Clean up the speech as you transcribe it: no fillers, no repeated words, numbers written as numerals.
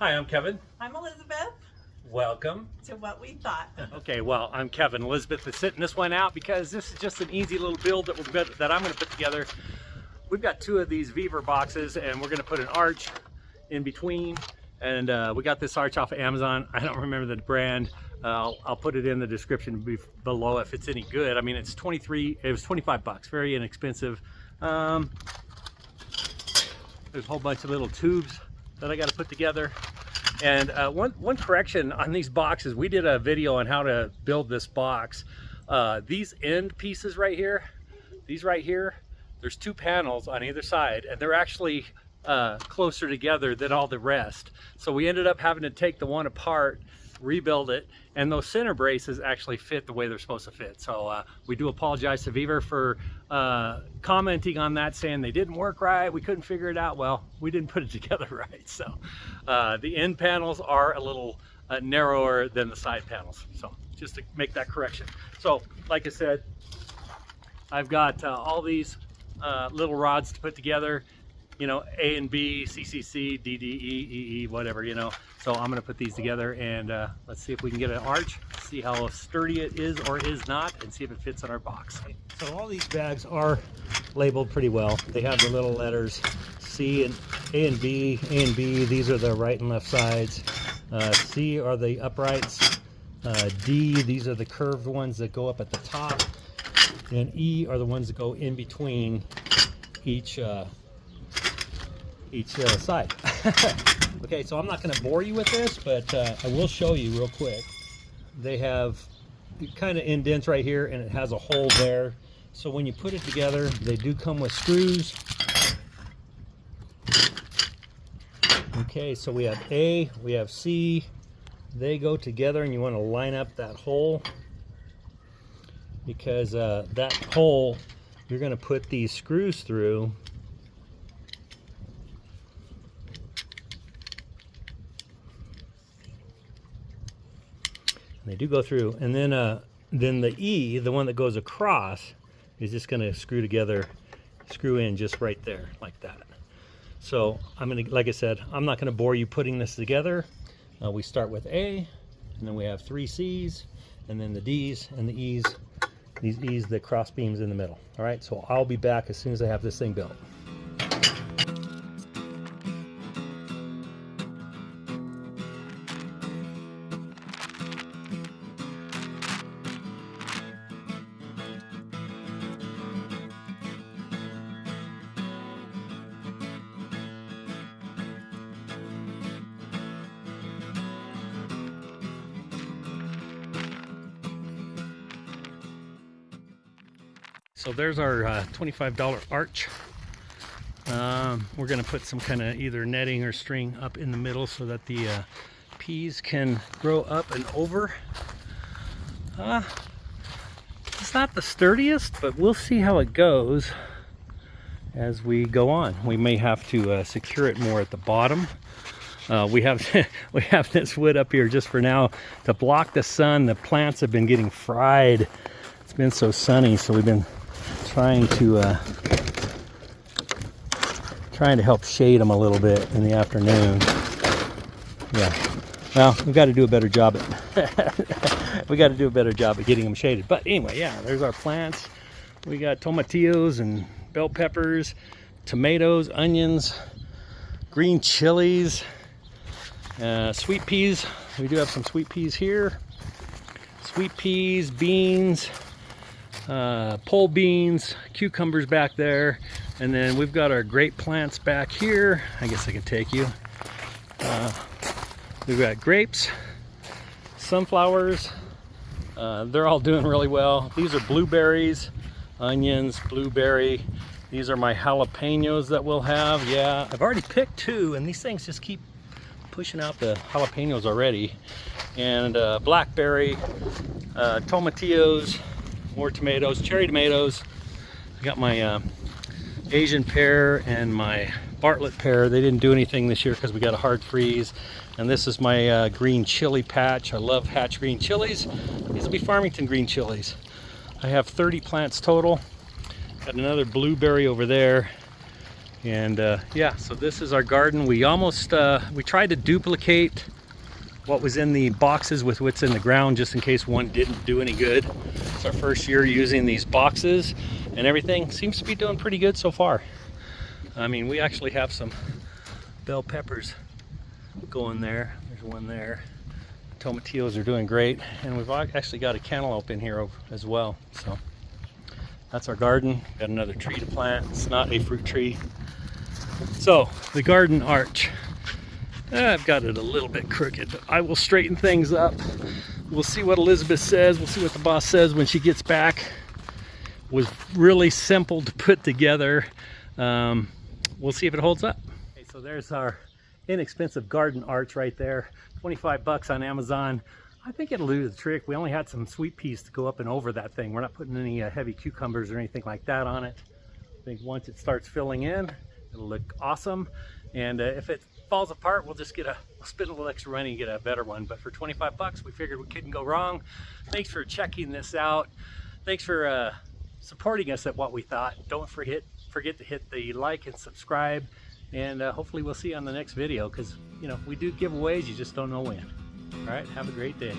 Hi, I'm Kevin. I'm Elizabeth. Welcome To What We Thought. Okay, well, I'm Kevin. Elizabeth is sitting this one out because this is just an easy little build that I'm going to put together. We've got two of these Weaver boxes, and we're going to put an arch in between. And we got this arch off of Amazon. I don't remember the brand. I'll put it in the description below if it's any good. I mean, it was 25 bucks, very inexpensive. There's a whole bunch of little tubes that I got to put together. And one correction on these boxes, we did a video on how to build this box. These end pieces right here, there's two panels on either side, and they're actually closer together than all the rest. So we ended up having to take the one apart, rebuild it, and those center braces actually fit the way they're supposed to fit. So we do apologize to Weaver for commenting on that, saying they didn't work right, we couldn't figure it out. Well, we didn't put it together right. So the end panels are a little narrower than the side panels. So just to make that correction. So like I said, I've got all these little rods to put together. You know, A and B, C, C, C, D, D, E, E, E, whatever, you know. So I'm gonna put these together, and let's see if we can get an arch, see how sturdy it is or is not, and see if it fits in our box. So all these bags are labeled pretty well. They have the little letters C and A and B, A and B, these are the right and left sides. C are the uprights. D, these are the curved ones that go up at the top. And E are the ones that go in between each side. Okay, so I'm not going to bore you with this, but I will show you real quick. They have kind of indents right here, and it has a hole there. So when you put it together, they do come with screws. Okay, so we have A, we have C. They go together, and you want to line up that hole, because that hole you're going to put these screws through. They do go through, and then the E, the one that goes across, is just going to screw in just right there, like that. So I'm going to, like I said, I'm not going to bore you putting this together. We start with A, and then we have 3 C's, and then the D's and the E's. These E's, the cross beams in the middle. All right, so I'll be back as soon as I have this thing built. So there's our $25 arch. We're going to put some kind of either netting or string up in the middle so that the peas can grow up and over. It's not the sturdiest, but we'll see how it goes as we go on. We may have to secure it more at the bottom. We have this wood up here just for now to block the sun. The plants have been getting fried. It's been so sunny, so we've been trying to help shade them a little bit in the afternoon. Yeah, well, we've got to do a better job at getting them shaded. But anyway, yeah, there's our plants. We got tomatillos and bell peppers, tomatoes, onions, green chilies, sweet peas. We do have some sweet peas here. Sweet peas, beans, pole beans, cucumbers back there, and then we've got our grape plants back here. I guess I can take you. We've got grapes, sunflowers. They're all doing really well. These are blueberries, onions, blueberry. These are my jalapenos that we'll have. Yeah, I've already picked 2, and these things just keep pushing out the jalapenos already. And blackberry, tomatillos, more tomatoes, cherry tomatoes. I got my Asian pear and my Bartlett pear. They didn't do anything this year because we got a hard freeze. And this is my green chili patch. I love Hatch green chilies. These will be Farmington green chilies. I have 30 plants total. Got another blueberry over there. And yeah, so this is our garden. We almost we tried to duplicate what was in the boxes with what's in the ground, just in case one didn't do any good. It's our first year using these boxes, and everything seems to be doing pretty good so far. I mean, we actually have some bell peppers going there. There's one there. Tomatillos are doing great, and we've actually got a cantaloupe in here as well. So that's our garden. Got another tree to plant. It's not a fruit tree. So the garden arch, I've got it a little bit crooked, but I will straighten things up. We'll see what Elizabeth says. We'll see what the boss says when she gets back. It was really simple to put together. We'll see if it holds up. Okay, so there's our inexpensive garden arch right there. 25 bucks on Amazon. I think it'll do the trick. We only had some sweet peas to go up and over that thing. We're not putting any heavy cucumbers or anything like that on it. I think once it starts filling in, it'll look awesome. And if it falls apart, we'll just we'll spend a little extra money and get a better one. But for 25 bucks, we figured we couldn't go wrong. Thanks for checking this out. Thanks for supporting us at what we thought. Don't forget to hit the like and subscribe. And hopefully we'll see you on the next video, because, you know, we do giveaways, you just don't know when. All right, have a great day.